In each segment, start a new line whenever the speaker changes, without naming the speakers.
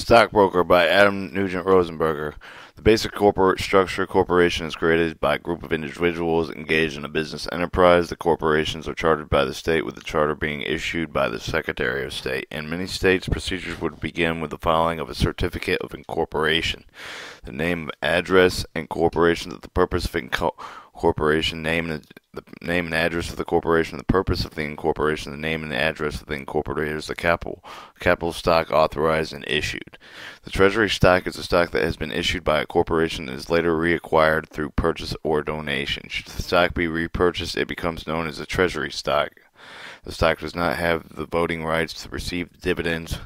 Stockbroker by Adam Nugent Rosenberger. The basic corporate structure corporation is created by a group of individuals engaged in a business enterprise. The corporations are chartered by the state, with the charter being issued by the Secretary of State. In many states, procedures would begin with the filing of a certificate of incorporation. The name, address, incorporation, the purpose of incorporation, the name and address of the corporation, the purpose of the incorporation, the name and the address of the incorporators, the capital stock authorized and issued. The treasury stock is a stock that has been issued by a corporation and is later reacquired through purchase or donation. Should the stock be repurchased, it becomes known as a treasury stock. The stock does not have the voting rights to receive dividends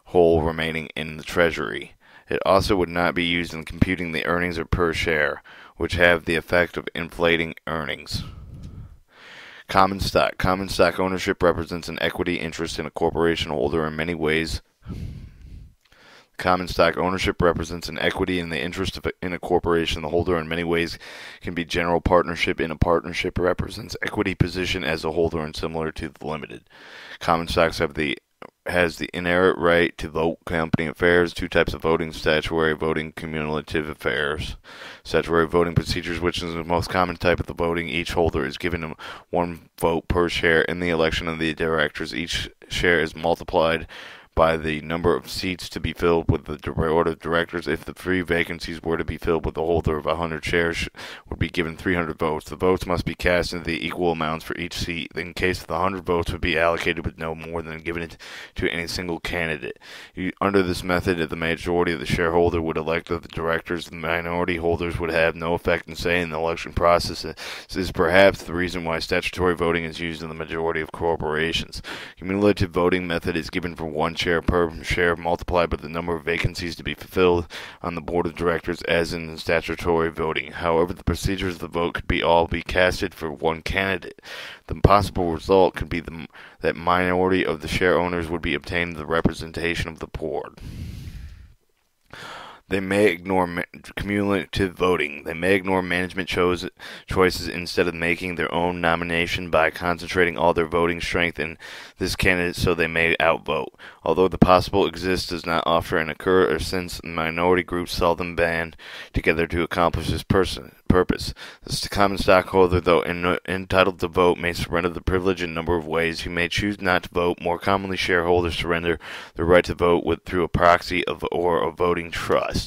whole remaining in the treasury. It also would not be used in computing the earnings per share, which have the effect of inflating earnings. Common stock. Common stock ownership represents an equity interest in a corporation holder in many ways. Common stock ownership represents an equity in the interest in a corporation. The holder in many ways can be general partnership. In a partnership, represents equity position as a holder and similar to the limited. Common stocks has the inherent right to vote company affairs. Two types of voting: statutory voting, cumulative affairs. Statutory voting procedures, which is the most common type of the voting. Each holder is given one vote per share in the election of the directors. Each share is multiplied by the number of seats to be filled with the board of directors. If the three vacancies were to be filled with the holder of 100 shares, would be given 300 votes. The votes must be cast in the equal amounts for each seat. In case the 100 votes would be allocated with no more than given it to any single candidate. Under this method, the majority of the shareholder would elect the directors. The minority holders would have no effect and say in the election process. This is perhaps the reason why statutory voting is used in the majority of corporations. Cumulative voting method is given for one share per share multiplied by the number of vacancies to be fulfilled on the board of directors as in statutory voting. However, the procedures of the vote could all be casted for one candidate. The possible result could be that minority of the share owners would be obtained the representation of the board. They may ignore cumulative voting. They may ignore management choices instead of making their own nomination by concentrating all their voting strength in this candidate, so they may outvote. Although the possible exists does not often occur, or since minority groups seldom band together to accomplish this purpose. The common stockholder, though entitled to vote, may surrender the privilege in a number of ways. He may choose not to vote. More commonly, shareholders surrender the right to vote through a proxy or a voting trust.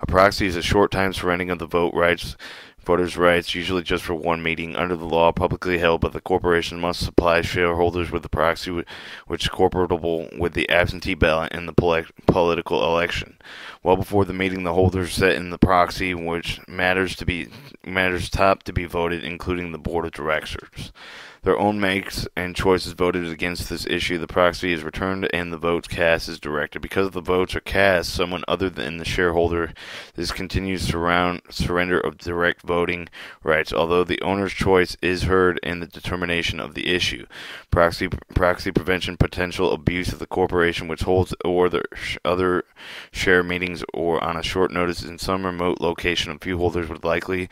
A proxy is a short-time surrendering of the voters' rights, usually just for one meeting. Under the law publicly held by the corporation must supply shareholders with the proxy, which is comparable with the absentee ballot in the political election. Well before the meeting, the holders set in the proxy which matters top to be voted, including the board of directors. Their own makes and choices voted against this issue. The proxy is returned and the votes cast is directed. Because the votes are cast, someone other than the shareholder, this continues surrender of direct voting rights, although the owner's choice is heard in the determination of the issue. Proxy prevention potential abuse of the corporation which holds or the other share meetings or on a short notice in some remote location. A few holders would likely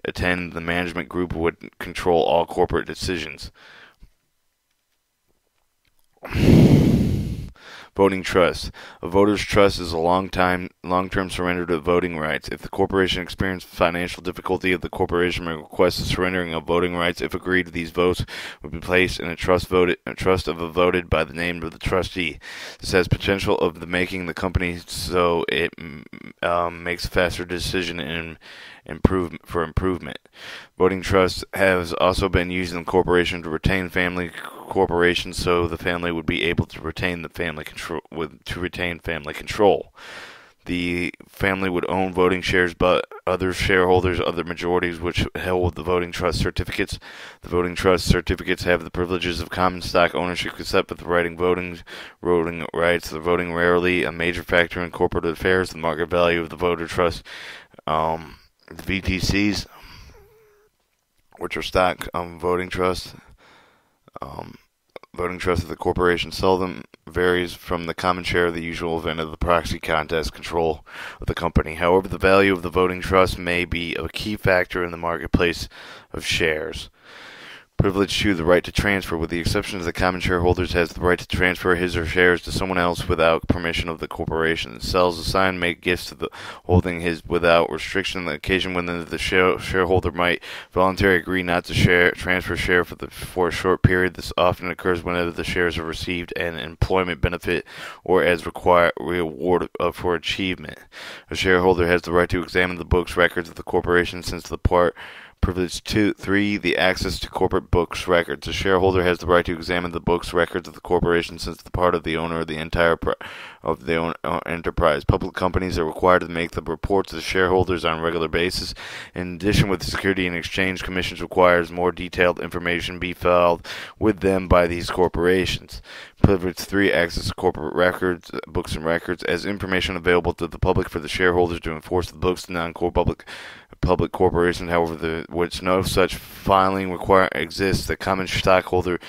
attend. The management group would control all corporate decisions. Voting trust. A voter's trust is a long-term surrender to voting rights. If the corporation experiences financial difficulty, the corporation may request the surrendering of voting rights. If agreed, these votes would be placed in a trust voted by the name of the trustee. This has potential of making the company so it makes a faster decision and improvement. Voting trust has also been used in the corporation to retain family corporations, so the family would be able to retain family control. The family would own voting shares, but other shareholders, other majorities, which held the voting trust certificates. The voting trust certificates have the privileges of common stock ownership, except with the voting rights. The voting rarely a major factor in corporate affairs. The market value of the voter trust, the VTCs, which are stock voting trusts. Voting trust of the corporation seldom varies from the common share of the usual event of the proxy contest control of the company. However, the value of the voting trust may be a key factor in the marketplace of shares. Privilege 2, the right to transfer. With the exception of the common shareholders, has the right to transfer his or shares to someone else without permission of the corporation. Sells, assign, make gifts to the holding his without restriction. The occasion when the shareholder might voluntarily agree not to transfer share for a short period. This often occurs whenever the shares are received an employment benefit or as reward for achievement. A shareholder has the right to examine the books records of the corporation since the part. Privilege 3, the access to corporate books records. A shareholder has the right to examine the books records of the corporation since the part of the owner of the entire of the enterprise. Public companies are required to make the reports to the shareholders on a regular basis. In addition, with the Security and Exchange Commission requires more detailed information be filed with them by these corporations. Privilege 3, access to corporate records, books and records, as information available to the public for the shareholders to enforce the books of non-core public corporations. However, which no such filing exists, the common stockholder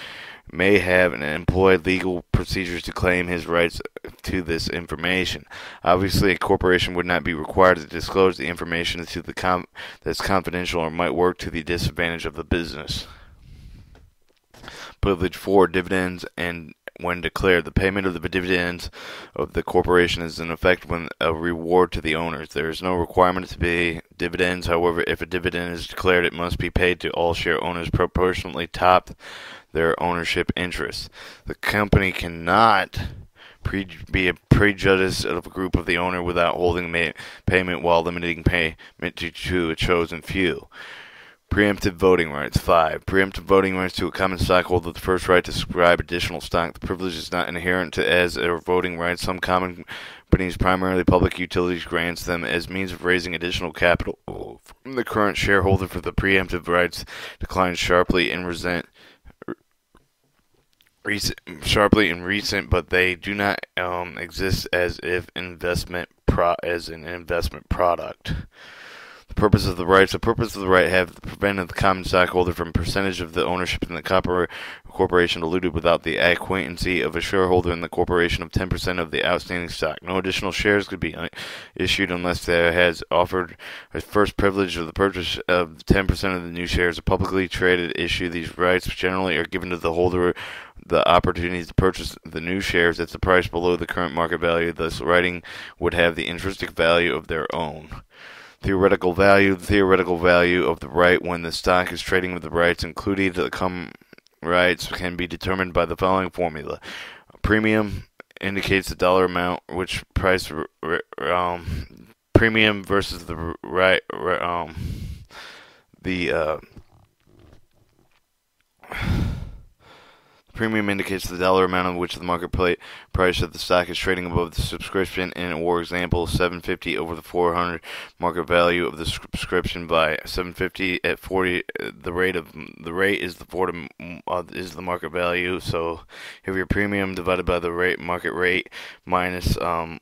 may have and employ legal procedures to claim his rights to this information. Obviously, a corporation would not be required to disclose the information to that's confidential or might work to the disadvantage of the business. Privilege 4, dividends and when declared. The payment of the dividends of the corporation is in effect when a reward to the owners. There is no requirement to pay dividends. However, if a dividend is declared, it must be paid to all share owners proportionally top their ownership interests. The company cannot be a prejudice of a group of the owner without holding payment while limiting payment to a chosen few. Preemptive voting rights. 5. Preemptive voting rights to a common stockholder. The first right to subscribe additional stock. The privilege is not inherent to as a voting right. Some common companies, primarily public utilities, grants them as means of raising additional capital from the current shareholder. For the preemptive rights declines sharply in recent, but they do not exist as an investment product. The purpose of the rights. The purpose of the right have prevented the common stockholder from percentage of the ownership in the corporation diluted without the acquiescence of a shareholder in the corporation of 10% of the outstanding stock. No additional shares could be issued unless there has offered a first privilege of the purchase of 10% of the new shares. A publicly traded issue. These rights generally are given to the holder the opportunity to purchase the new shares at the price below the current market value. Thus, writing would have the intrinsic value of their own. Theoretical value. The theoretical value of the right when the stock is trading with the rights included the common rights can be determined by the following formula. A premium indicates the dollar amount which price premium versus the right premium indicates the dollar amount of which the market price of the stock is trading above the subscription in, or example, 750 over the 400 market value of the subscription by 750 at 40. The rate is the market value. So you have your premium divided by the market rate minus 1.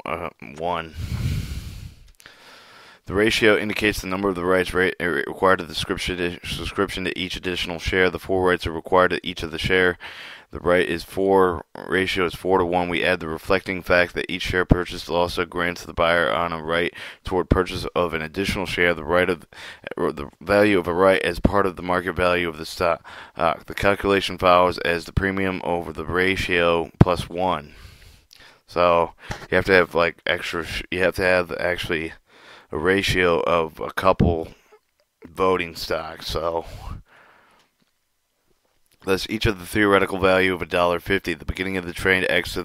The ratio indicates the number of the rights required to the subscription to each additional share. The 4 rights are required to each of the share. The ratio is 4 to 1. We add the reflecting fact that each share purchased also grants the buyer on a right toward purchase of an additional share. The value of a right as part of the market value of the stock. The calculation follows as the premium over the ratio plus 1. So you have to have you have to have actually a ratio of a couple voting stocks. So thus, each of the theoretical value of $1.50, the beginning of the trade X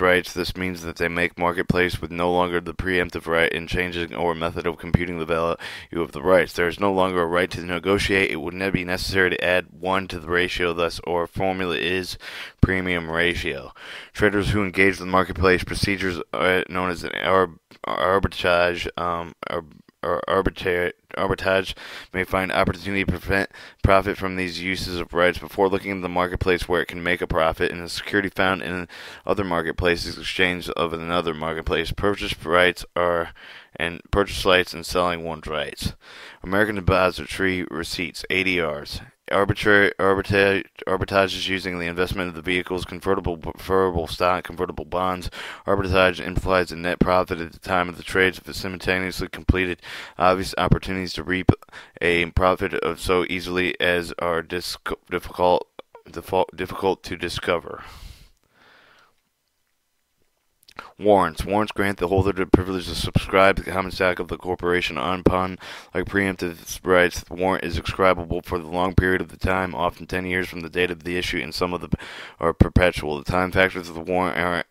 rights. This means that they make marketplace with no longer the preemptive right in changing or method of computing the value of the rights. There is no longer a right to negotiate. It would not be necessary to add 1 to the ratio. Thus, our formula is premium ratio. Traders who engage the marketplace procedures known as an arbitrage arbitrage may find opportunity to profit from these uses of rights before looking at the marketplace where it can make a profit. In the security found in other marketplaces, exchange of another marketplace, purchase rights and selling one's rights. American Depository Receipts, ADRs. Arbitrages using the investment of the vehicles, convertible, preferable stock, convertible bonds. Arbitrage implies a net profit at the time of the trades if it's simultaneously completed. Obvious opportunities to reap a profit of so easily as are difficult to discover. Warrants. Warrants grant the holder the privilege to subscribe to the common stock of the corporation upon, like preemptive rights. The warrant is subscribable for the long period of the time, often 10 years from the date of the issue, and some of them are perpetual. The time factors of the warrant are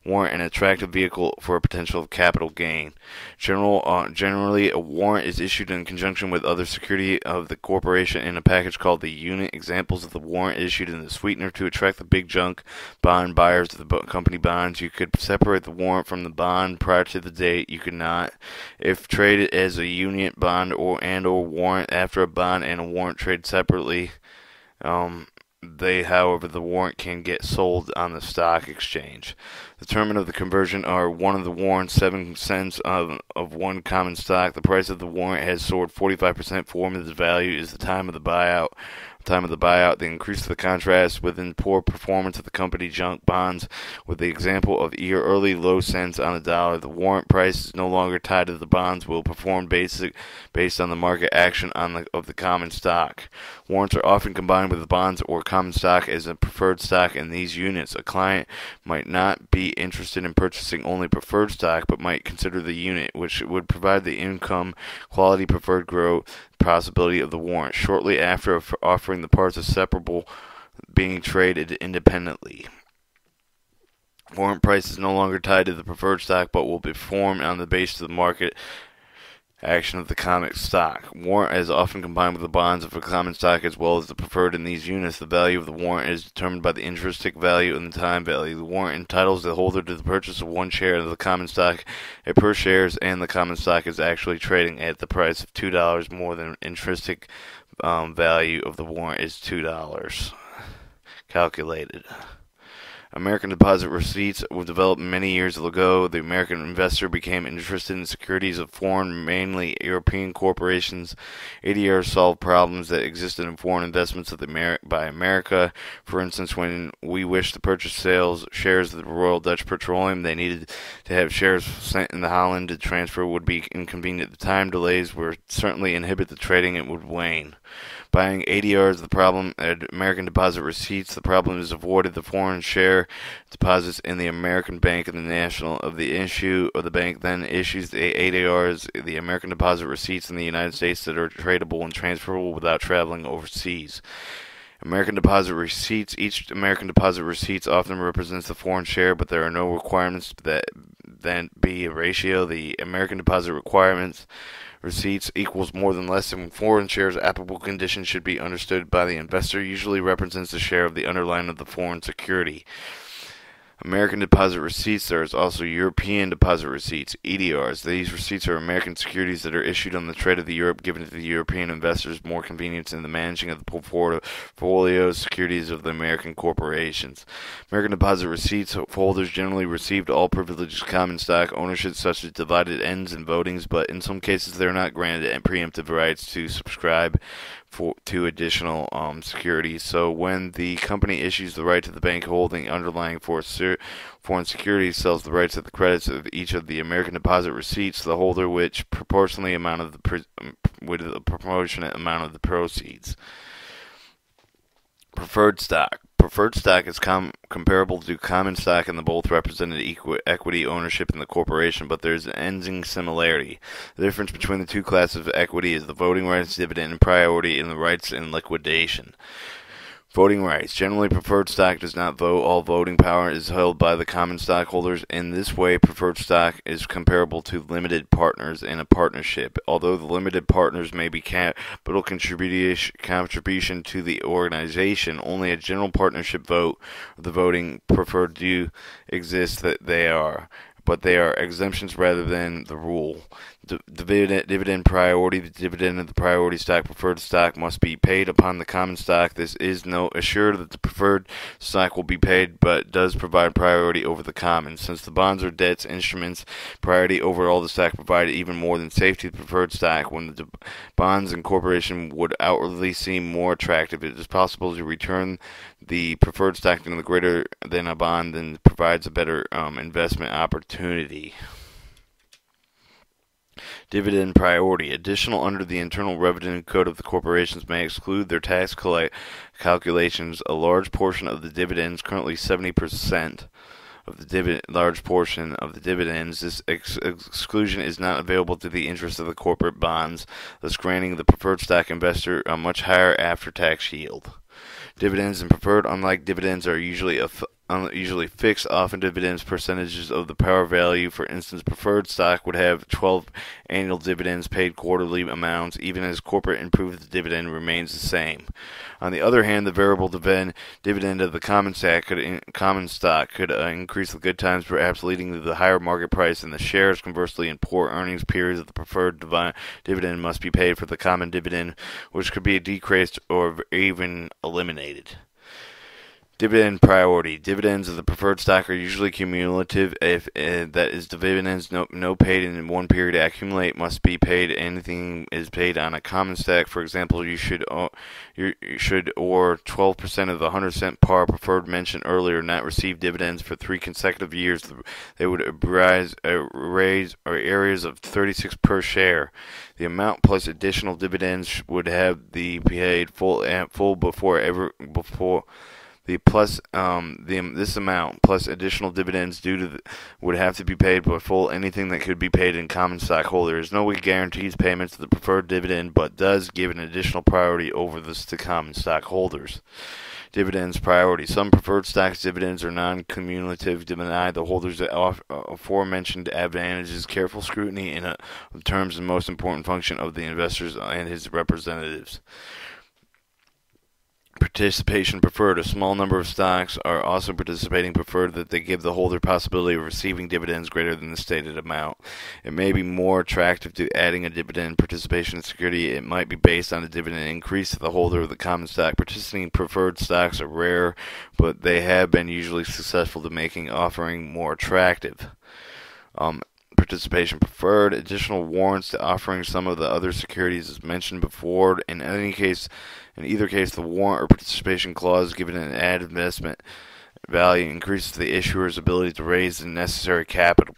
an attractive vehicle for a potential capital gain. Generally, a warrant is issued in conjunction with other security of the corporation in a package called the unit. Examples of the warrant issued in the sweetener to attract the big junk bond buyers of the company bonds. You could separate the warrant from the bond prior to the date. You could not. If traded as a unit bond or warrant after a bond and a warrant trade separately, however, the warrant can get sold on the stock exchange. The term of the conversion are one of the warrants, 7 cents of one common stock. The price of the warrant has soared 45%. Formative value is the time of the buyout. The increase of the contrast within poor performance of the company junk bonds, with the example of early low cents on the dollar. The warrant price is no longer tied to the bonds, will perform based on the market action of the common stock. Warrants are often combined with the bonds or common stock as a preferred stock in these units. A client might not be interested in purchasing only preferred stock, but might consider the unit, which would provide the income, quality, preferred growth possibility of the warrant. Shortly after offering, the parts are separable, being traded independently. Warrant price is no longer tied to the preferred stock, but will be formed on the basis of the market action of the common stock. Warrant is often combined with the bonds of a common stock as well as the preferred in these units. The value of the warrant is determined by the intrinsic value and the time value. The warrant entitles the holder to the purchase of one share of the common stock at per shares, and the common stock is actually trading at the price of $2 more than intrinsic value of the warrant is $2 calculated. American deposit receipts were developed many years ago. The American investor became interested in securities of foreign, mainly European corporations. ADR solved problems that existed in foreign investments by America. For instance, when we wished to purchase shares of the Royal Dutch Petroleum, they needed to have shares sent in the Holland. The transfer would be inconvenient at the time. Delays would certainly inhibit the trading. It would wane. Buying ADR is the problem. At American deposit receipts, the problem is avoided. The foreign share deposits in the American bank and the national of the issue of the bank then issues the ADRs, the American deposit receipts in the United States that are tradable and transferable without traveling overseas. American deposit receipts. Each American deposit receipts often represents the foreign share, but there are no requirements that then be a ratio. The American deposit requirements receipts equals more than less than foreign shares. Applicable conditions should be understood by the investor. Usually represents the share of the underlying of the foreign security. American deposit receipts. There is also European deposit receipts, EDRs. These receipts are American securities that are issued on the trade of the Europe, given to the European investors more convenience in the managing of the portfolio securities of the American corporations. American deposit receipts holders generally received all privileged common stock ownership, such as divided ends and votings, but in some cases they are not granted preemptive rights to subscribe to additional securities. So when the company issues the right to the bank holding underlying for foreign securities, sells the rights of the credits of each of the American deposit receipts, the holder which proportionally amount of with a proportionate amount of the proceeds. Preferred stock. Preferred stock is comparable to common stock, and the both represented equity ownership in the corporation, but there is an ending similarity. The difference between the two classes of equity is the voting rights, dividend, and priority in the rights in liquidation. Voting rights. Generally, preferred stock does not vote. All voting power is held by the common stockholders. In this way, preferred stock is comparable to limited partners in a partnership. Although the limited partners may be capital contribution to the organization, only a general partnership vote of the voting preferred do exist that they are. But they are exemptions rather than the rule. Dividend priority. The dividend of the priority stock preferred stock must be paid upon the common stock. This is no assured that the preferred stock will be paid, but does provide priority over the common. Since the bonds or debts instruments, priority over all the stock provided even more than safety to the preferred stock. When the bonds and corporation would outwardly seem more attractive, it is possible to return the preferred stock to the greater than a bond, then provides a better investment opportunity. Dividend priority. Additional under the Internal Revenue Code of the corporations may exclude their tax calculations a large portion of the dividends, currently 70% of the large portion of the dividends. This exclusion is not available to the interest of the corporate bonds, thus granting the preferred stock investor a much higher after-tax yield. Dividends and preferred, unlike dividends, are usually fixed. Often dividends percentages of the par value. For instance, preferred stock would have 12 annual dividends paid quarterly amounts. Even as corporate improves, the dividend remains the same. On the other hand, the variable dividend of the common stock could increase with good times, perhaps leading to the higher market price in the shares. Conversely, in poor earnings periods, the preferred dividend must be paid for the common dividend, which could be decreased or even eliminated. Dividend priority. Dividends of the preferred stock are usually cumulative. If that is, dividends no paid in one period accumulate must be paid. Anything is paid on a common stock. For example, you should or 12% of the 100-cent par preferred mentioned earlier not receive dividends for 3 consecutive years. They would raise areas of 36 per share. The amount plus additional dividends would have the paid full before this amount plus additional dividends would have to be paid by full anything that could be paid in common stockholders. No way guarantees payments to the preferred dividend, but does give an additional priority over this to common stockholders. Dividends priority. Some preferred stocks dividends are non-cumulative, deny the holders the aforementioned advantages. Careful scrutiny in terms of the most important function of the investors and his representatives. Participation preferred. A small number of stocks are also participating preferred that they give the holder possibility of receiving dividends greater than the stated amount. It may be more attractive to adding a dividend participation security. It might be based on a dividend increase to the holder of the common stock. Participating preferred stocks are rare, but they have been usually successful to making offering more attractive. Participation preferred. Additional warrants to offering some of the other securities as mentioned before. In either case, the warrant or participation clause given an added investment value increases the issuer's ability to raise the necessary capital.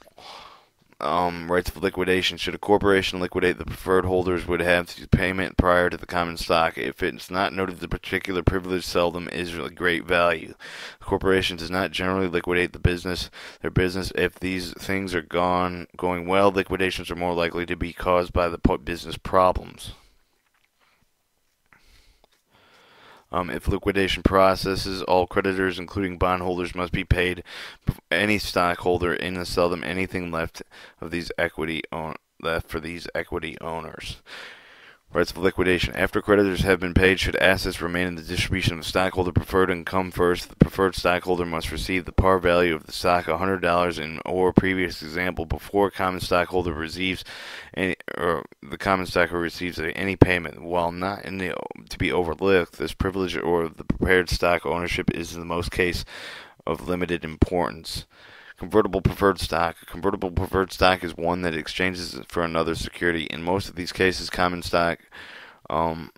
Rights of liquidation. Should a corporation liquidate, the preferred holders would have to payment prior to the common stock. If it's not noted, the particular privilege seldom is of great value. The corporation does not generally liquidate their business. If these things are going well, liquidations are more likely to be caused by the business problems. If liquidation processes, all creditors, including bondholders, must be paid. Any stockholder in the seldom anything left for these equity owners. Rights of liquidation. After creditors have been paid, should assets remain in the distribution of the stockholder preferred and come first, the preferred stockholder must receive the par value of the stock, $100 in or previous example, before common stockholder receives any payment. While not to be overlooked, this privilege or the prepared stock ownership is in the most case of limited importance. Convertible preferred stock. A convertible preferred stock is one that exchanges for another security. In most of these cases, common stock of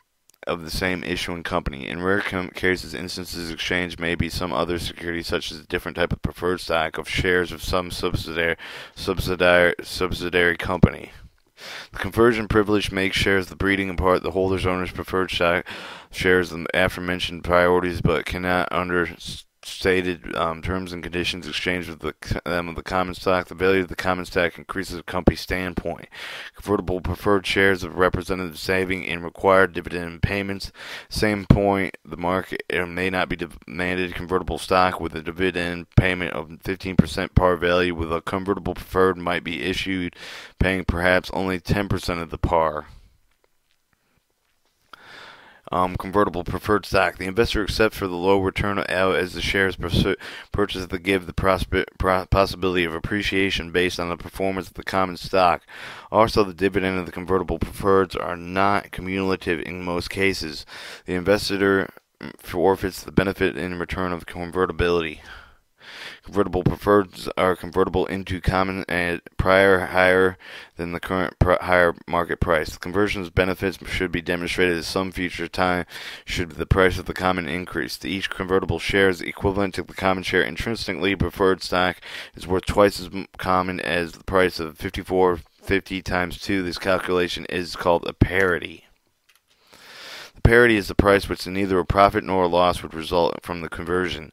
the same issuing company. In rare instances, exchange may be some other security, such as a different type of preferred stock of shares of some subsidiary company. The conversion privilege makes shares the breeding apart. The holder's owner's preferred stock shares the aforementioned priorities, but cannot under stated terms and conditions exchanged with them of the common stock. The value of the common stock increases a company standpoint. Convertible preferred shares of representative saving in required dividend payments. Same point, the market may not be demanded. Convertible stock with a dividend payment of 15% par value with a convertible preferred might be issued, paying perhaps only 10% of the par. Convertible preferred stock. The investor accepts for the low return out as the shares purchased that give the possibility of appreciation based on the performance of the common stock. Also, the dividend of the convertible preferreds are not cumulative in most cases. The investor forfeits the benefit in return of convertibility. Convertible preferreds are convertible into common at prior higher than the current higher market price. The conversion's benefits should be demonstrated at some future time should the price of the common increase. Each convertible share is equivalent to the common share. Intrinsically, preferred stock is worth twice as common as the price of 54.50 times 2. This calculation is called a parity. The parity is the price which neither a profit nor a loss would result from the conversion.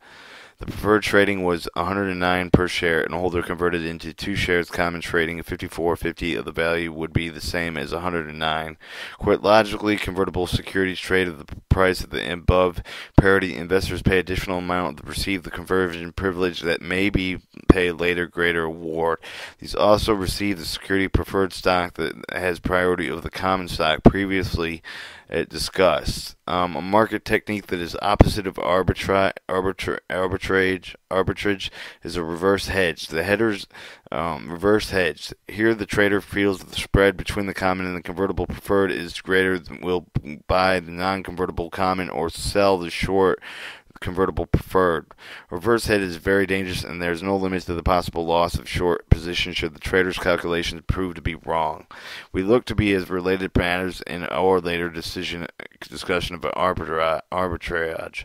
The preferred trading was 109 per share, and a holder converted into 2 shares common trading at 54.50 of the value would be the same as 109. Quite logically, convertible securities trade at the price of the above parity. Investors pay additional amount to receive the conversion privilege that may be paid later greater reward. These also receive the security preferred stock that has priority over the common stock previously discussed. A market technique that is opposite of arbitrage is a reverse hedge. The header's reverse hedge. Here, the trader feels that the spread between the common and the convertible preferred is greater than will buy the non-convertible common or sell the short convertible preferred. Reverse hedge is very dangerous, and there is no limit to the possible loss of short position should the trader's calculations prove to be wrong. We look to be as related matters in our later discussion of arbitrage.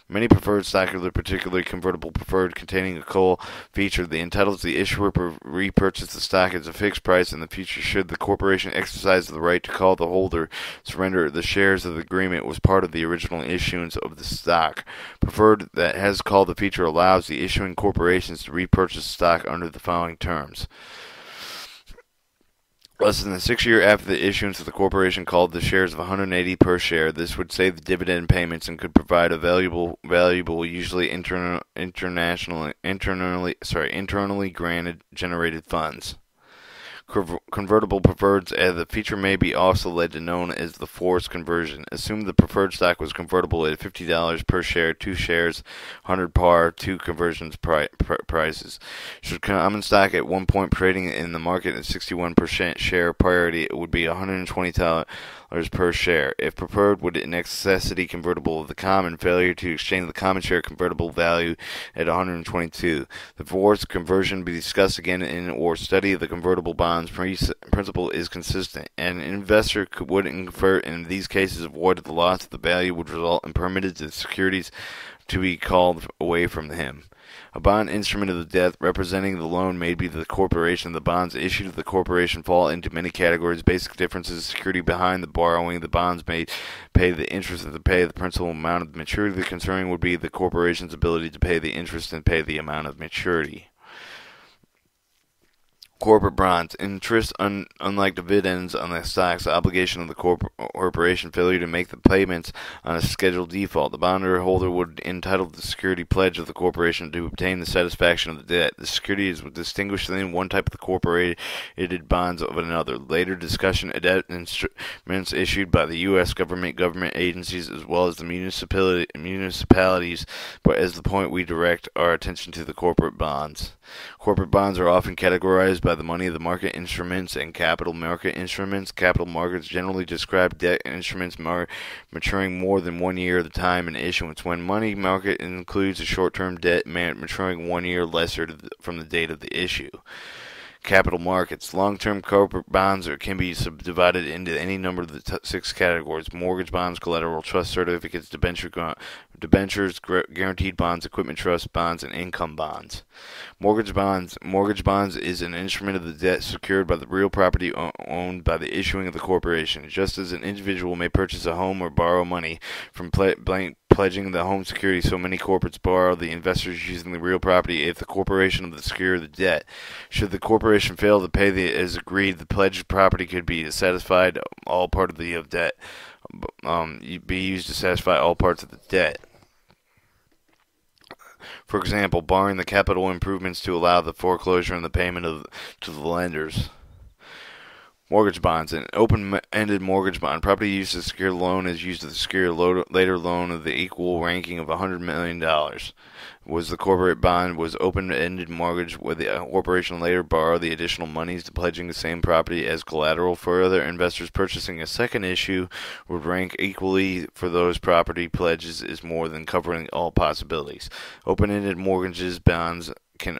Many preferred stock, particularly convertible preferred, containing a call feature that entitles the issuer to repurchase the stock at a fixed price in the future should the corporation exercise the right to call the holder surrender the shares of the agreement was part of the original issuance of the stock. Preferred that has called the feature allows the issuing corporations to repurchase stock under the following terms. Less than 6 years after the issuance of the corporation called the shares of 180 per share. This would save the dividend payments and could provide a valuable, usually internally granted generated funds. Convertible preferreds, the feature may be also led to known as the forced conversion. Assume the preferred stock was convertible at $50 per share, 2 shares, 100 par, 2 conversions prices. Should common stock at one point trading in the market at 61% share priority, it would be $120 per share. If preferred, would necessity convertible of the common, failure to exchange the common share convertible value at 122. The forced conversion be discussed again in or study of the convertible bonds principle is consistent. An investor would infer in these cases avoid the loss of the value would result in permitted the securities to be called away from him. A bond instrument of the debt representing the loan may be the corporation. The bonds issued to the corporation fall into many categories. Basic differences: security behind the borrowing. The bonds may pay the interest of the pay the principal amount of the maturity. The concern would be the corporation's ability to pay the interest and pay the amount of maturity. Corporate bonds. Interest, unlike dividends on the stocks, obligation of the corporation failure to make the payments on a scheduled default. The bondholder would entitle the security pledge of the corporation to obtain the satisfaction of the debt. The security is distinguished within one type of the corporated bonds of another. Later discussion of debt instruments issued by the U.S. government agencies, as well as the municipalities, but as the point we direct our attention to the corporate bonds. Corporate bonds are often categorized by the money of the market instruments and capital market instruments. Capital markets generally describe debt instruments maturing more than 1 year at a time in issuance, when money market includes a short-term debt maturing 1 year lesser from the date of the issue. Capital markets. Long-term corporate bonds can be subdivided into any number of the 6 categories: mortgage bonds, collateral trust certificates, debentures, guaranteed bonds, equipment trust bonds, and income bonds. Mortgage bonds. Mortgage bonds is an instrument of the debt secured by the real property owned by the issuing of the corporation. Just as an individual may purchase a home or borrow money from pledging the home security, so many corporates borrow the investors using the real property if the corporation of the secure the debt. Should the corporation fail to pay as agreed, the pledged property could be satisfied all part of the debt. Be used to satisfy all parts of the debt. For example, borrowing the capital improvements to allow the foreclosure and the payment to the lenders. Mortgage bonds. An open-ended mortgage bond. Property used to secure the loan is used to secure a later loan of the equal ranking of $100 million. Was the corporate bond was open-ended mortgage where the corporation later borrow the additional monies to pledging the same property as collateral for other investors purchasing a second issue would rank equally for those property pledges is more than covering all possibilities. Open-ended mortgages bonds can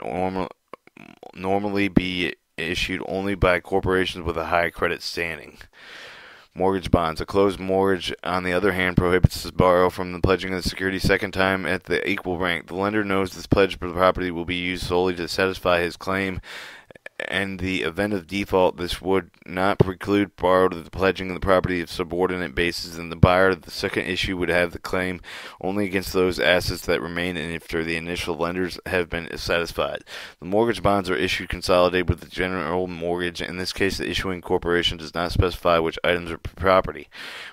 normally be issued only by corporations with a high credit standing. Mortgage bonds. A closed mortgage, on the other hand, prohibits the borrower from the pledging of the security second time at the equal rank. The lender knows this pledge for the property will be used solely to satisfy his claim, and the event of default, this would not preclude borrower the pledging of the property of subordinate basis, and the buyer of the second issue would have the claim only against those assets that remain and after the initial lenders have been satisfied. The mortgage bonds are issued consolidated with the general mortgage. In this case, the issuing corporation does not specify which items of property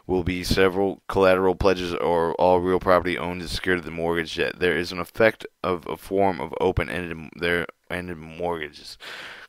will be several collateral pledges or all real property owned to secure the mortgage debt. There is an effect of a form of open-ended mortgages.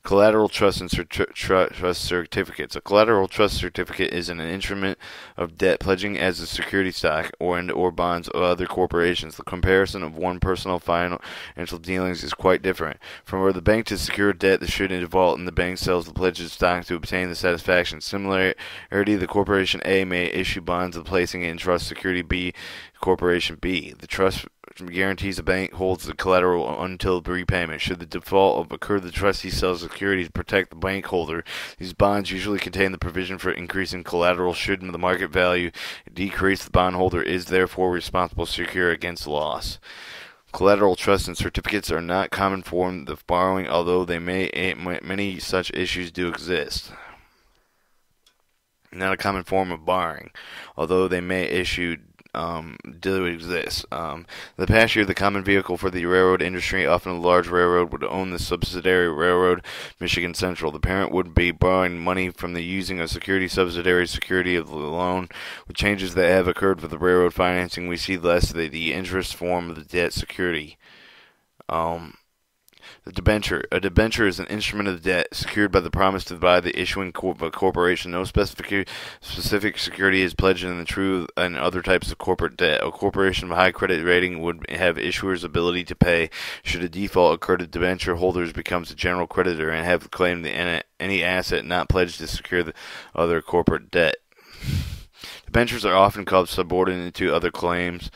Collateral trust and trust certificates. A collateral trust certificate is an instrument of debt pledging as a security stock or bonds of other corporations. The comparison of one personal financial dealings is quite different. From where the bank to secure debt that should default and the bank sells the pledged stock to obtain the satisfaction. Similarly, the corporation A may issue bonds of placing in trust security B, corporation B. The trust guarantees the bank holds the collateral until the repayment. Should the default occur, the trustee sells securities to protect the bank holder. These bonds usually contain the provision for increasing collateral. Should the market value decrease, the bondholder is therefore responsible to secure against loss. Collateral trusts and certificates are not common form of borrowing, although many such issues do exist. Not a common form of borrowing, although they may issue do exist. The past year, the common vehicle for the railroad industry, often a large railroad, would own the subsidiary railroad, Michigan Central. The parent would be borrowing money from the using a subsidiary security of the loan. With changes that have occurred with the railroad financing, we see less of the interest form of the debt security. The debenture. A debenture is an instrument of debt secured by the promise to buy the issuing corporation. No specific security is pledged in the true and other types of corporate debt. A corporation of high credit rating would have issuers' ability to pay. Should a default occur, the debenture holders becomes a general creditor and have claimed any asset not pledged to secure the other corporate debt. Debentures are often called subordinate to other claims.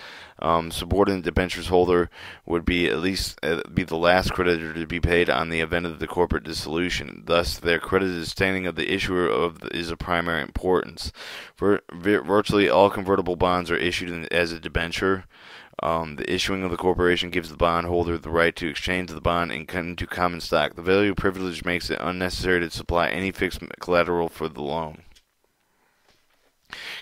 Subordinate debentures holder would be at least be the last creditor to be paid on the event of the corporate dissolution. Thus, their credited standing of the issuer is of primary importance. Virtually all convertible bonds are issued as a debenture. The issuing of the corporation gives the bondholder the right to exchange the bond into common stock. The value privilege makes it unnecessary to supply any fixed collateral for the loan.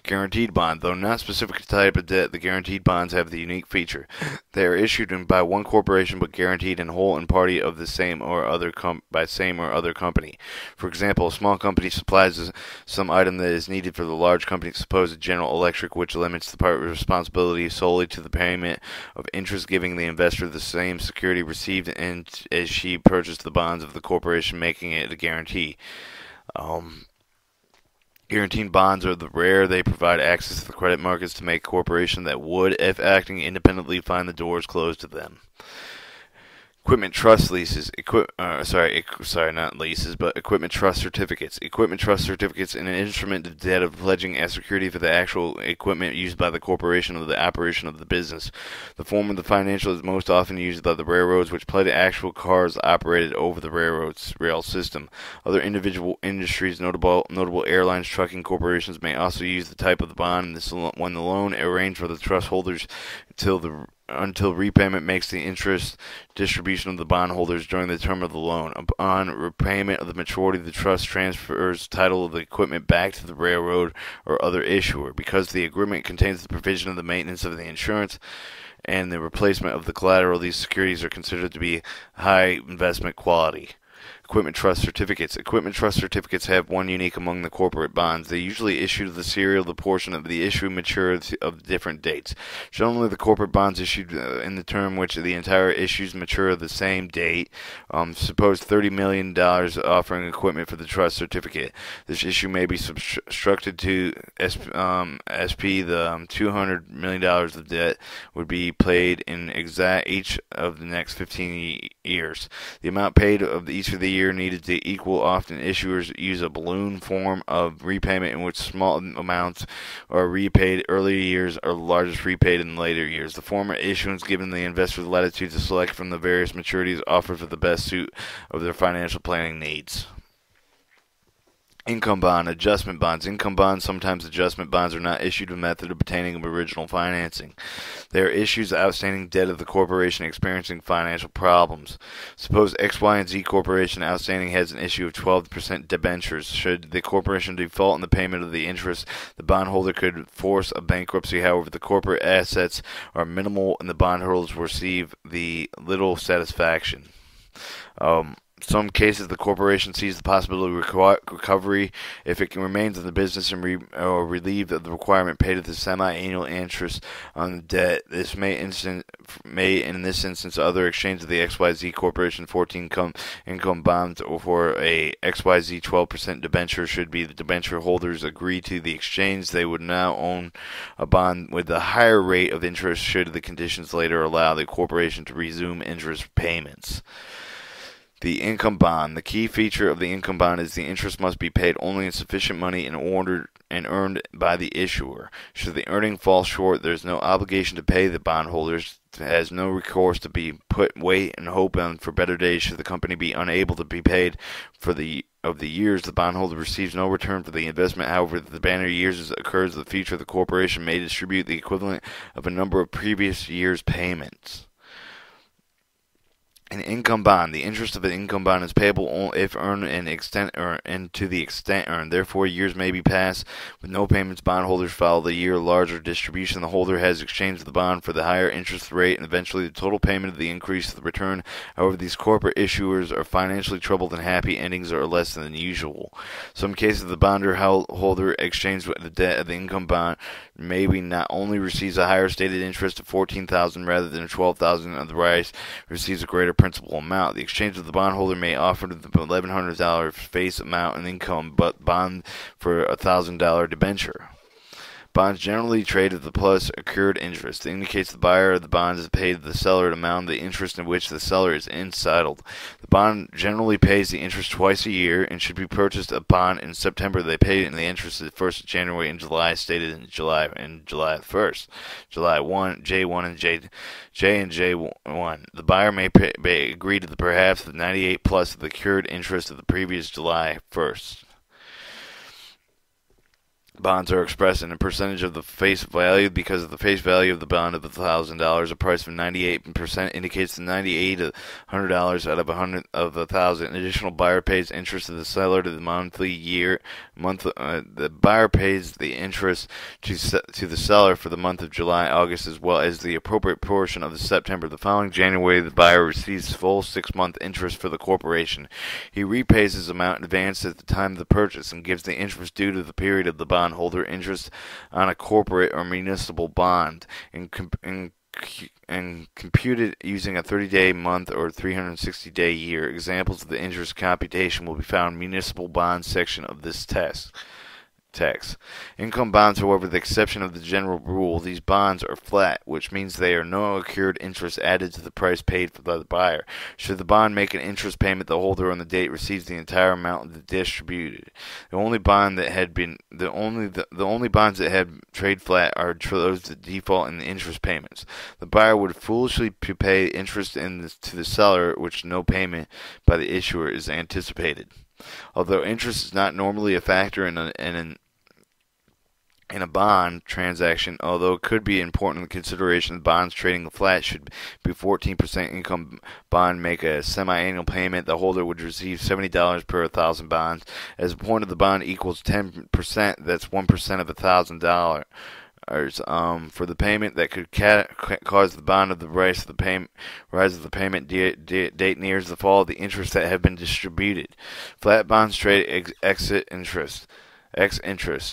Guaranteed bond. Though not specific to type of debt, the guaranteed bonds have the unique feature. They are issued by one corporation but guaranteed in whole and party of the same or other company. For example, a small company supplies some item that is needed for the large company, suppose General Electric, which limits the part of responsibility solely to the payment of interest, giving the investor the same security received as she purchased the bonds of the corporation, making it a guarantee. Guaranteed bonds are rare. They provide access to the credit markets to make corporations that would, if acting independently, find the doors closed to them. Equipment trust leases. Not leases, but equipment trust certificates. Equipment trust certificates an instrument of debt of pledging as security for the actual equipment used by the corporation or the operation of the business. The form of the financial is most often used by the railroads, which pledge actual cars operated over the rail system. Other individual industries, notable airlines, trucking corporations, may also use the type of the bond when the loan arranged for the trust holders until repayment makes the interest distribution of the bondholders during the term of the loan. Upon repayment of the maturity, the trust transfers title of the equipment back to the railroad or other issuer. Because the agreement contains the provision of the maintenance of the insurance and the replacement of the collateral, these securities are considered to be high investment quality. Equipment trust certificates. Equipment trust certificates have one unique among the corporate bonds. They usually issue the serial, the portion of the issue maturity of different dates. Generally, the corporate bonds issued in the term which the entire issues mature the same date. Suppose $30 million offering equipment for the trust certificate. This issue may be substructed to SP. The $200 million of debt would be paid in exact each of the next 15 years. The amount paid of each of the year needed to equal. Often issuers use a balloon form of repayment in which small amounts are repaid earlier years or the largest repaid in later years. The former issuance given the investors latitude to select from the various maturities offered for the best suit of their financial planning needs. Income bond, adjustment bonds. Income bonds, sometimes adjustment bonds, are not issued a method of obtaining original financing. They are issues outstanding debt of the corporation experiencing financial problems. Suppose X, Y, and Z Corporation outstanding has an issue of 12% debentures. Should the corporation default in the payment of the interest, the bondholder could force a bankruptcy. However, the corporate assets are minimal and the bondholders will receive the little satisfaction. Some cases, the corporation sees the possibility of recovery if it remains in the business and or relieved of the requirement paid at the semi-annual interest on the debt. This may, in this instance, other exchange of the XYZ Corporation 14 income bonds for a XYZ 12% debenture. Should be the debenture holders agree to the exchange, they would now own a bond with a higher rate of interest should the conditions later allow the corporation to resume interest payments. The income bond. The key feature of the income bond is the interest must be paid only in sufficient money in order and earned by the issuer. Should the earning fall short, there is no obligation to pay. The bondholders has no recourse to be wait and hope on for better days. Should the company be unable to be paid for the years, the bondholder receives no return for the investment. However, if the banner years occurs in the future, the corporation may distribute the equivalent of a number of previous years' payments. An income bond. The interest of an income bond is payable only if earned and to the extent earned. Therefore, years may be passed with no payments. Bondholders file the year larger distribution. The holder has exchanged the bond for the higher interest rate, and eventually the total payment of the increase of the return. However, these corporate issuers are financially troubled and happy endings are less than usual. Some cases, the bondholder exchanged the debt of the income bond maybe not only receives a higher stated interest of $14,000 rather than $12,000 of the rice, receives a greater principal amount. The exchange of the bondholder may offer the $1,100 face amount in income, but bond for a $1,000 debenture. Bonds generally trade at the plus accrued interest. It indicates the buyer of the bond has paid the seller an amount of the interest in which the seller is entitled. The bond generally pays the interest twice a year and should be purchased a bond in September. They pay it in the interest of the 1st of January and July, stated in July 1st. July 1, J1 and J and J1. The buyer may agree to the perhaps the 98 plus of the accrued interest of the previous July 1st. Bonds are expressed in a percentage of the face value because of the face value of the bond of $1,000. A price of 98% indicates the $98 $100 out of 100 of the 1,000. An additional buyer pays interest to the seller to the the buyer pays the interest to the seller for the month of July, August, as well as the appropriate portion of the September. The following January, the buyer receives full 6-month interest for the corporation. He repays his amount in advance at the time of the purchase and gives the interest due to the period of the bond holder interest on a corporate or municipal bond and computed using a 30-day month or 360-day year. Examples of the interest computation will be found in the municipal bonds section of this text. Income bonds, however, the exception of the general rule. These bonds are flat, which means they are no accrued interest added to the price paid by the buyer. Should the bond make an interest payment, the holder on the date receives the entire amount distributed. The only bonds that had trade flat are those that default in the interest payments. The buyer would foolishly pay interest to the seller, which no payment by the issuer is anticipated. Although interest is not normally a factor in a bond transaction, although it could be important consideration, the bonds trading flat should be 14% income bond make a semi-annual payment. The holder would receive $70 per 1,000 bonds. As the point of the bond equals 10%, that's 1% of $1,000. for the payment that could cause the bond of the rise of the payment date nears the fall of the interest that have been distributed. Flat bonds trade ex-interest,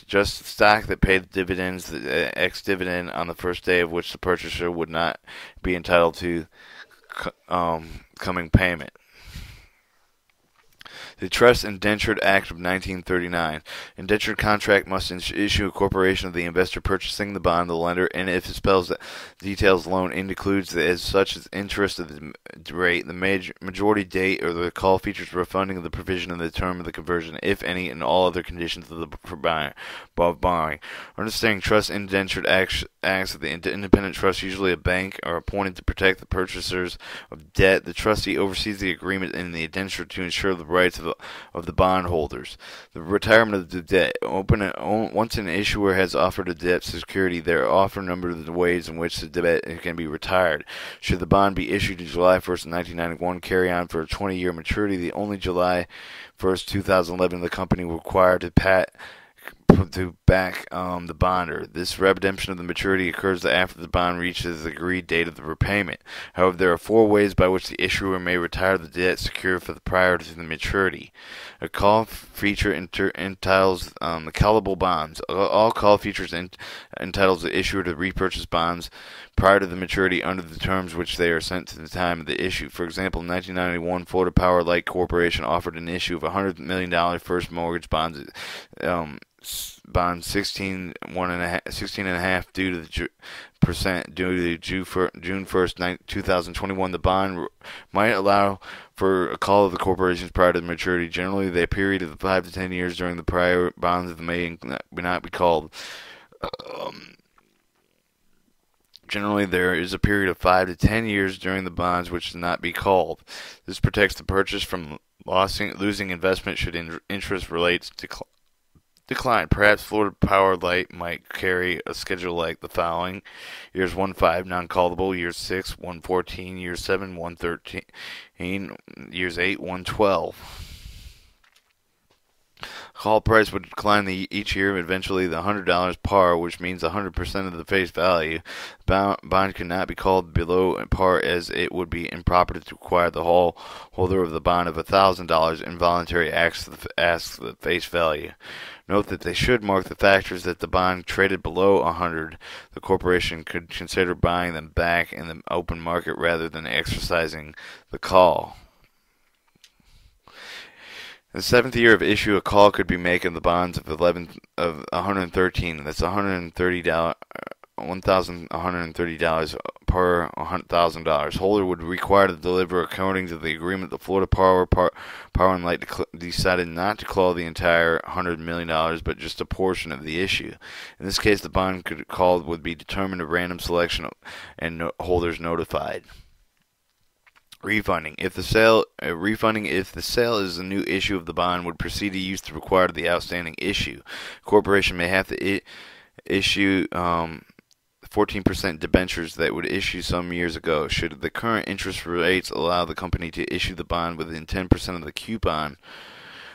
just stock that paid dividends, the ex-dividend on the first day of which the purchaser would not be entitled to coming payment. The Trust Indentured Act of 1939. Indentured contract must issue a corporation of the investor purchasing the bond, the lender, and if it spells the details loan includes as such as interest of the rate, the majority date, or the call features refunding of the provision of the term of the conversion, if any, and all other conditions of the above borrowing. Understanding trust indentured acts of the independent trust, usually a bank, are appointed to protect the purchasers of debt. The trustee oversees the agreement in the indenture to ensure the rights of the bondholders. The retirement of the debt. Once an issuer has offered a debt security, there are often a number of the ways in which the debt can be retired. Should the bond be issued on July 1st, 1991, carry on for a 20-year maturity, the only July 1st, 2011, the company required to back the bonder. This redemption of the maturity occurs after the bond reaches the agreed date of the repayment. However, there are 4 ways by which the issuer may retire the debt secured for the prior to the maturity. A call feature entitles the callable bonds. All call features entitles the issuer to repurchase bonds prior to the maturity under the terms which they are sent to the time of the issue. For example, in 1991, Florida Power Light Corporation offered an issue of $100 million first mortgage bonds. Bond 16.5 due to the percent due to June 1st, 2021. The bond might allow for a call of the corporations prior to the maturity. Generally, the period of 5 to 10 years during the prior bonds may not be called. Generally, there is a period of 5 to 10 years during the bonds which does not be called. This protects the purchase from losing investment should interest rates decline. Perhaps Florida Power Light might carry a schedule like the following: years 1-5 non-callable, years 6 114, years 7 113, years 8 112. Call price would decline each year. Eventually, the $100 par, which means 100% of the face value, bond could not be called below par, as it would be improper to require the holder of the bond of $1,000 involuntary asks the face value. Note that they should mark the factors that the bond traded below 100. The corporation could consider buying them back in the open market rather than exercising the call. In the 7th year of issue, a call could be made on the bonds of 113. That's $1,130 per $100,000. Holder would require to deliver according to the agreement. The Florida Power and Light decided not to call the entire $100 million, but just a portion of the issue. In this case, the bond called would be determined a random selection and holders notified. Refunding. If the sale is a new issue of the bond, would proceed to use to require the outstanding issue. Corporation may have to issue 14% debentures that would issue some years ago. Should the current interest rates allow the company to issue the bond within 10% of the coupon,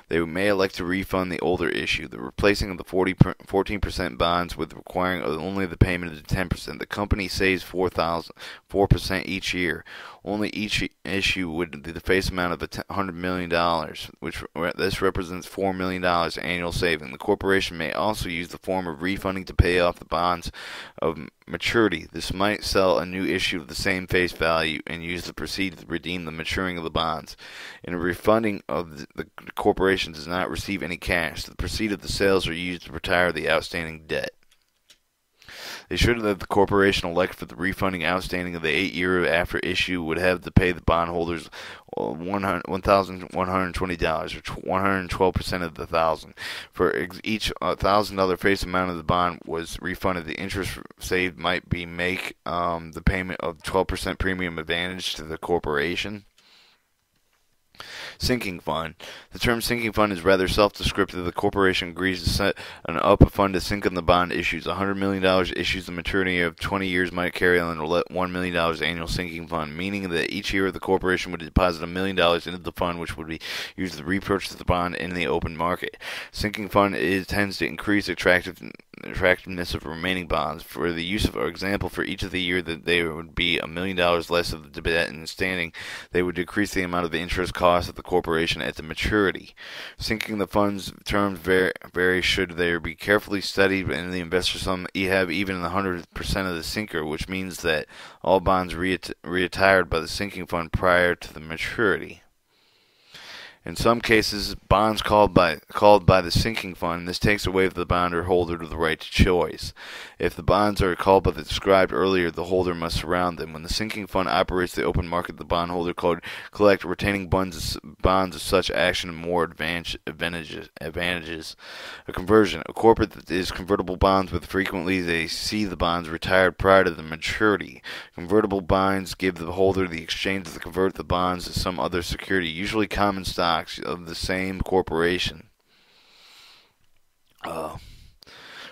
they may elect to refund the older issue. The replacing of the 14% bonds with requiring only the payment of the 10%. The company saves 4% each year. Only each issue would be the face amount of $100 million, which this represents $4 million annual saving. The corporation may also use the form of refunding to pay off the bonds of maturity. This might sell a new issue of the same face value and use the proceeds to redeem the maturing of the bonds. In a refunding of the corporation does not receive any cash. The proceeds of the sales are used to retire the outstanding debt. They should have the corporation elect for the refunding outstanding of the 8 year after issue would have to pay the bondholders $1,120, or 112% of the $1,000. For each $1,000 face amount of the bond was refunded, the interest saved might be make the payment of 12% premium advantage to the corporation. Sinking fund. The term sinking fund is rather self-descriptive. The corporation agrees to set up a fund to sink in the bond issues. $100 million issues the maturity of 20 years might carry on $1 million annual sinking fund, meaning that each year the corporation would deposit $1 million into the fund, which would be used to repurchase the bond in the open market. Sinking fund tends to increase attractiveness attractiveness of remaining bonds. For the use of our example, for each of the year that there would be $1 million less of the debt in standing, they would decrease the amount of the interest cost of the corporation at the maturity. Sinking the fund's terms vary should they be carefully studied, and the investor some have even 100% of the sinker, which means that all bonds retired by the sinking fund prior to the maturity. In some cases, bonds called by the sinking fund, this takes away from the bondholder the right to choice. If the bonds are called by the described earlier, the holder must surround them. When the sinking fund operates the open market, the bondholder could collect retaining bonds of such action and more advantages. A conversion. A corporate that is convertible bonds with frequently they see the bonds retired prior to the maturity. Convertible bonds give the holder the exchange to convert the bonds to some other security, usually common stock of the same corporation.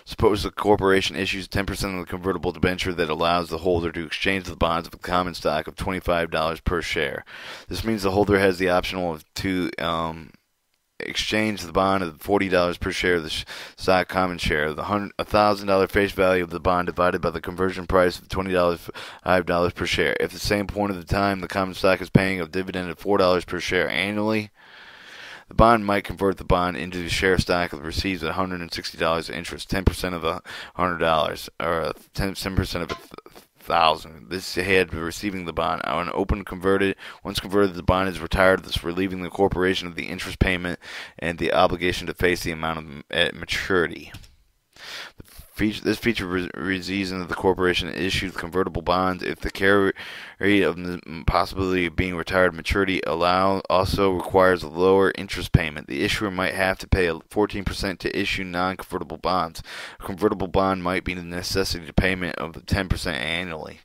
Suppose the corporation issues 10% of the convertible debenture that allows the holder to exchange the bonds of the common stock of $25 per share. This means the holder has the option to exchange the bond of $40 per share of the stock common share. The $1,000 face value of the bond divided by the conversion price of $5 per share. If at the same point of the time the common stock is paying a dividend of $4 per share annually, the bond might convert the bond into the share stock that receives $160 interest, 10% of $100, or 10% of $1,000. This head receiving the bond. Once converted, the bond is retired, thus relieving the corporation of the interest payment and the obligation to face the amount at maturity. This feature reason that the corporation issues convertible bonds if the carry of the possibility of being retired at maturity also requires a lower interest payment. The issuer might have to pay 14% to issue non-convertible bonds. A convertible bond might be the necessity to payment of the 10% annually.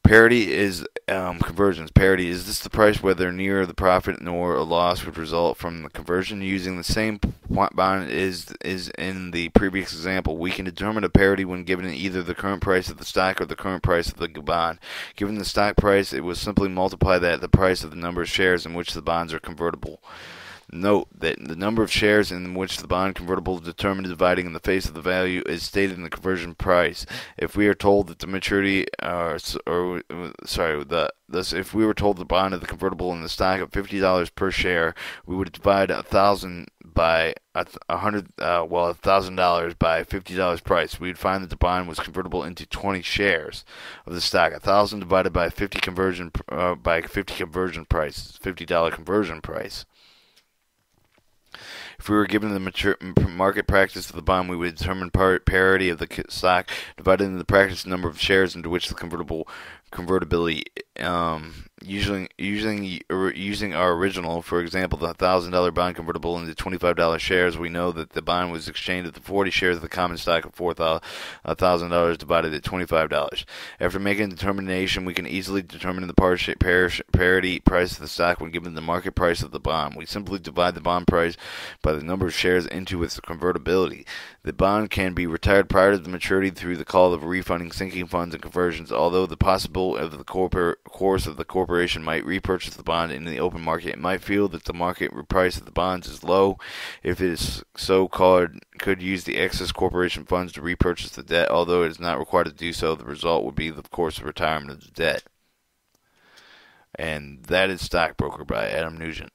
Parity is conversions. Parity is this the price whether neither the profit nor a loss would result from the conversion. Using the same bond is in the previous example, we can determine a parity when given either the current price of the stock or the current price of the bond. Given the stock price, it will simply multiply that the price of the number of shares in which the bonds are convertible. Note that the number of shares in which the bond convertible is determined dividing in the face of the value is stated in the conversion price. If we are told that the maturity, if we were told the bond of the convertible in the stock of $50 per share, we would divide $1,000 by $1,000 by $50 price. We would find that the bond was convertible into 20 shares of the stock. 1,000 divided by 50 conversion price, $50 conversion price. If we were given the market practice of the bond, we would determine parity of the stock divided into the practice number of shares into which the convertibility. Using our original, for example, the $1,000 bond convertible into $25 shares, we know that the bond was exchanged at the 40 shares of the common stock of $4,000 divided at $25. After making a determination, we can easily determine the parity price of the stock when given the market price of the bond. We simply divide the bond price by the number of shares into its convertibility. The bond can be retired prior to the maturity through the call of refunding sinking funds and conversions, although the possible of the course of the corporation might repurchase the bond in the open market. It might feel that the market price of the bonds is low. If it is so called, could use the excess corporation funds to repurchase the debt, although it is not required to do so. The result would be, of course, the retirement of the debt. And that is Stockbroker by Adam Nugent.